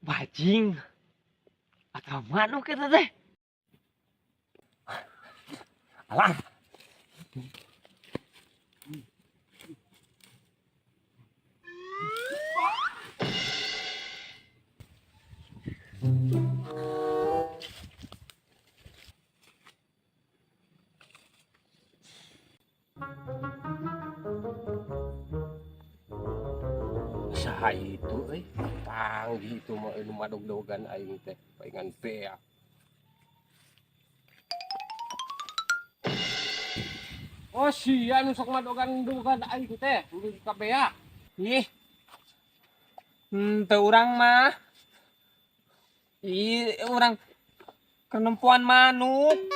Bajing atau manuk kita teh? Alah. Saha itu panggih itu mah anu madog-dogan aing teh paingan beak. Oh sia anu sok madogan-dogan aing teh ka beak. Ih, teu urang mah. Ih, urang kenempuan manuk.